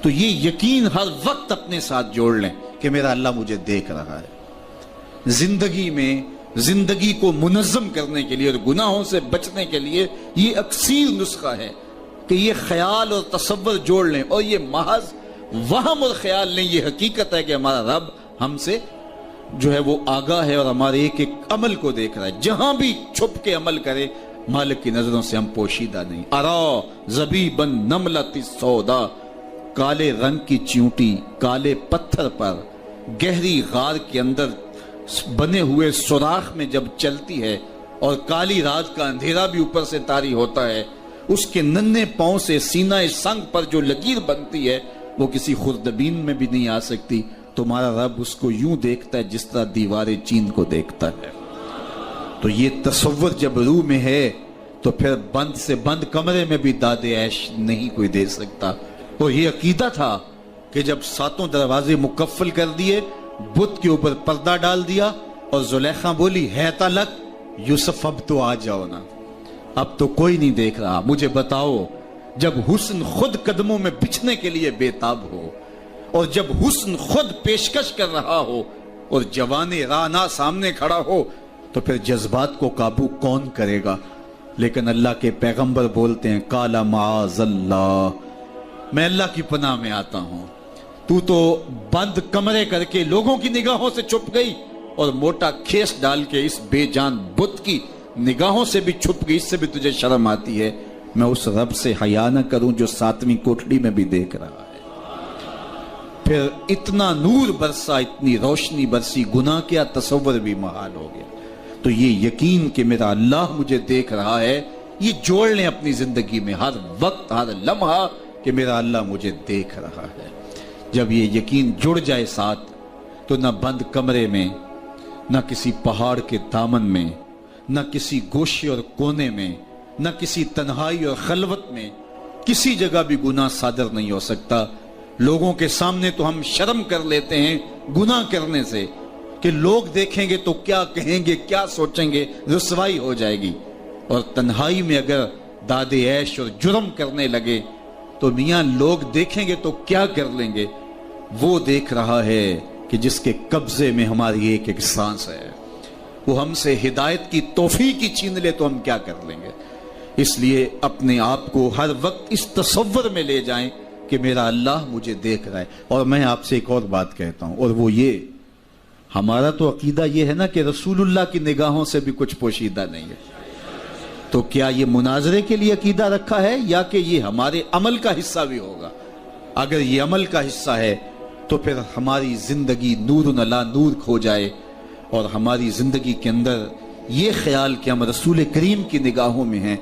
تو یہ یقین ہر وقت اپنے ساتھ جوڑ لیں کہ میرا اللہ مجھے دیکھ رہا ہے۔ زندگی میں زندگی کو منظم کرنے کے لیے اور گناہوں سے بچنے کے لیے یہ اکثیر نسخہ ہے کہ یہ خیال اور تصور جوڑ لیں، اور یہ محض وہم اور خیال نہیں، یہ حقیقت ہے کہ ہمارا رب ہم سے جو ہے وہ آگاہ ہے اور ہمارے ایک ایک عمل کو دیکھ رہا ہے۔ جہاں بھی چھپ کے عمل کرے مالک کی نظروں سے ہم پوشیدہ نہیں۔ ارا زبیبن نملۃ السودا، کالے رنگ کی چیونٹی کالے پتھر پر گہری غار کے اندر بنے ہوئے سوراخ میں جب چلتی ہے اور کالی رات کا اندھیرا بھی اوپر سے طاری ہوتا ہے، اس کے ننھے پاؤں سے سینہ سنگ پر جو لکیر بنتی ہے وہ کسی خوردبین میں بھی نہیں آ سکتی۔ تمہارا رب اس کو یوں دیکھتا ہے جس طرح دیوار چین کو دیکھتا ہے۔ تو یہ تصور جب روح میں ہے تو پھر بند سے بند کمرے میں بھی داد عیش نہیں کوئی دے سکتا۔ اور یہ عقیدہ تھا کہ جب 7 دروازے مکفل کر دیے، بت کے اوپر پردہ ڈال دیا اور زلیخا بولی ہے تلک یوسف اب تو آ جاؤ نا، اب تو کوئی نہیں دیکھ رہا، مجھے بتاؤ۔ جب حسن خود قدموں میں بچھنے کے لیے بےتاب ہو، اور جب حسن خود پیشکش کر رہا ہو اور جوان رانا سامنے کھڑا ہو، تو پھر جذبات کو قابو کون کرے گا؟ لیکن اللہ کے پیغمبر بولتے ہیں قال معاذ اللہ، میں اللہ کی پناہ میں آتا ہوں، تو بند کمرے کر کے لوگوں کی نگاہوں سے چھپ گئی اور موٹا کھیس ڈال کے اس بے جان بت کی نگاہوں سے بھی چھپ گئی، اس سے بھی تجھے شرم آتی ہے۔ میں اس رب سے حیا نہ کروں جو 7ویں کوٹھڑی میں بھی دیکھ رہا ہے۔ پھر اتنا نور برسا، اتنی روشنی برسی، گناہ کیا تصور بھی محال ہو گیا۔ تو یہ یقین کہ میرا اللہ مجھے دیکھ رہا ہے، یہ جوڑ لیں اپنی زندگی میں ہر وقت ہر لمحہ کہ میرا اللہ مجھے دیکھ رہا ہے۔ جب یہ یقین جڑ جائے ساتھ تو نہ بند کمرے میں، نہ کسی پہاڑ کے دامن میں، نہ کسی گوشے اور کونے میں، نہ کسی تنہائی اور خلوت میں کسی جگہ بھی گناہ صادر نہیں ہو سکتا۔ لوگوں کے سامنے تو ہم شرم کر لیتے ہیں گناہ کرنے سے کہ لوگ دیکھیں گے تو کیا کہیں گے، کیا سوچیں گے، رسوائی ہو جائے گی۔ اور تنہائی میں اگر داد عیش اور جرم کرنے لگے تو میاں لوگ دیکھیں گے تو کیا کر لیں گے؟ وہ دیکھ رہا ہے کہ جس کے قبضے میں ہماری ایک ایک سانس ہے، وہ ہم سے ہدایت کی توفیق ہی چھین لے تو ہم کیا کر لیں گے؟ اس لیے اپنے آپ کو ہر وقت اس تصور میں لے جائیں کہ میرا اللہ مجھے دیکھ رہا ہے۔ اور میں آپ سے ایک اور بات کہتا ہوں، اور وہ یہ، ہمارا تو عقیدہ یہ ہے نا کہ رسول اللہ کی نگاہوں سے بھی کچھ پوشیدہ نہیں ہے، تو کیا یہ مناظرے کے لیے عقیدہ رکھا ہے یا کہ یہ ہمارے عمل کا حصہ بھی ہوگا؟ اگر یہ عمل کا حصہ ہے تو پھر ہماری زندگی نور علی نور کھو جائے، اور ہماری زندگی کے اندر یہ خیال کہ ہم رسول کریم کی نگاہوں میں ہیں،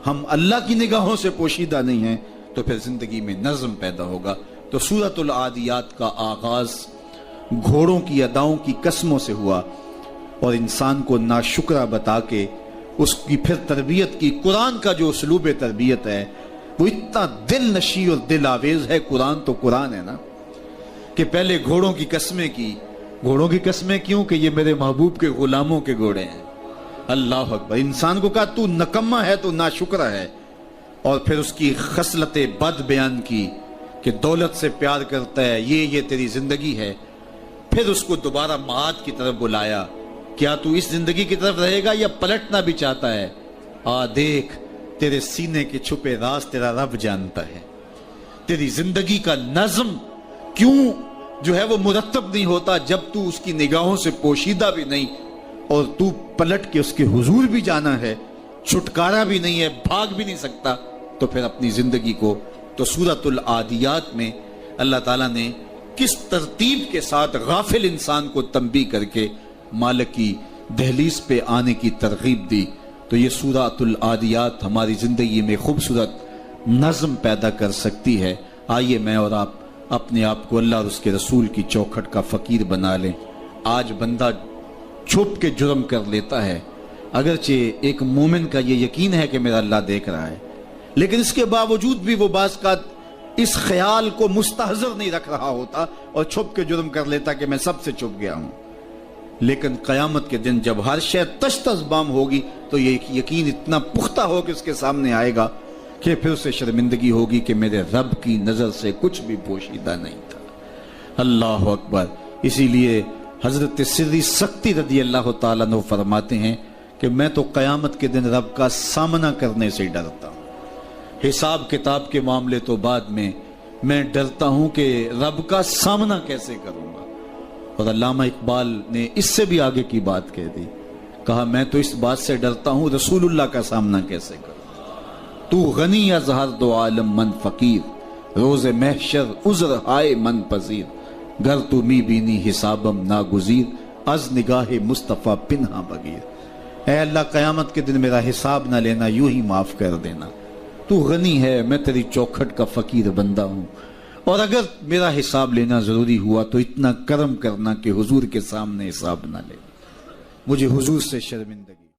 ہم اللہ کی نگاہوں سے پوشیدہ نہیں ہیں، تو پھر زندگی میں نظم پیدا ہوگا۔ تو سورۃ العادیات کا آغاز گھوڑوں کی اداؤں کی قسموں سے ہوا اور انسان کو ناشکرہ بتا کے اس کی پھر تربیت کی۔ قرآن کا جو اسلوب تربیت ہے وہ اتنا دل نشی اور دل آویز ہے، قرآن تو قرآن ہے نا، کہ پہلے گھوڑوں کی قسمیں کی۔ گھوڑوں کی قسمیں کیوں؟ کہ یہ میرے محبوب کے غلاموں کے گھوڑے ہیں۔ اللہ اکبر۔ انسان کو کہا تو نکمہ ہے، تو ناشکرہ ہے، اور پھر اس کی خصلت بد بیان کی کہ دولت سے پیار کرتا ہے، یہ تیری زندگی ہے۔ پھر اس کو دوبارہ معاد کی طرف بلایا، کیا تو اس زندگی کی طرف رہے گا یا پلٹنا بھی چاہتا ہے؟ دیکھ تیرے سینے کے چھپے راز تیرا رب جانتا ہے۔ تیری زندگی کا نظم کیوں جو ہے وہ مرتب نہیں ہوتا جب تو اس کی نگاہوں سے پوشیدہ بھی نہیں، اور تو پلٹ کے اس کے حضور بھی جانا ہے، چھٹکارا بھی نہیں ہے، بھاگ بھی نہیں سکتا، تو پھر اپنی زندگی کو۔ تو سورۃ العادیات میں اللہ تعالیٰ نے کس ترتیب کے ساتھ غافل انسان کو تنبیہ کر کے مالک کی دہلیز پہ آنے کی ترغیب دی۔ تو یہ سورۃ العادیات ہماری زندگی میں خوبصورت نظم پیدا کر سکتی ہے۔ آئیے میں اور آپ اپنے آپ کو اللہ اور اس کے رسول کی چوکھٹ کا فقیر بنا لیں۔ آج بندہ چھپ کے جرم کر لیتا ہے، اگرچہ ایک مومن کا یہ یقین ہے کہ میرا اللہ دیکھ رہا ہے، لیکن اس کے باوجود بھی وہ بعض کا اس خیال کو مستحضر نہیں رکھ رہا ہوتا اور چھپ کے جرم کر لیتا کہ میں سب سے چھپ گیا ہوں۔ لیکن قیامت کے دن جب ہر شے تشت از بام ہوگی تو یہ یقین اتنا پختہ ہو کہ اس کے سامنے آئے گا کہ پھر اسے شرمندگی ہوگی کہ میرے رب کی نظر سے کچھ بھی پوشیدہ نہیں تھا۔ اللہ اکبر۔ اسی لیے حضرت سری سکتی رضی اللہ تعالیٰ عنہ فرماتے ہیں کہ میں تو قیامت کے دن رب کا سامنا کرنے سے ڈرتا ہوں، حساب کتاب کے معاملے تو بعد میں ڈرتا ہوں کہ رب کا سامنا کیسے کروں گا۔ اور علامہ اقبال نے اس سے بھی آگے کی بات کہہ دی، کہا میں تو اس بات سے ڈرتا ہوں رسول اللہ کا سامنا کیسے کروں۔ تو غنی ازہر دو عالم من فقیر، روز محشر عذر ہائے من پذیر، گر تو می بینی حسابم ناگزیر، از نگاہ مصطفیٰ پنہا بغیر۔ اے اللہ قیامت کے دن میرا حساب نہ لینا، یوں ہی معاف کر دینا، تو غنی ہے، میں تیری چوکھٹ کا فقیر بندہ ہوں، اور اگر میرا حساب لینا ضروری ہوا تو اتنا کرم کرنا کہ حضور کے سامنے حساب نہ لے، مجھے حضور سے شرمندگی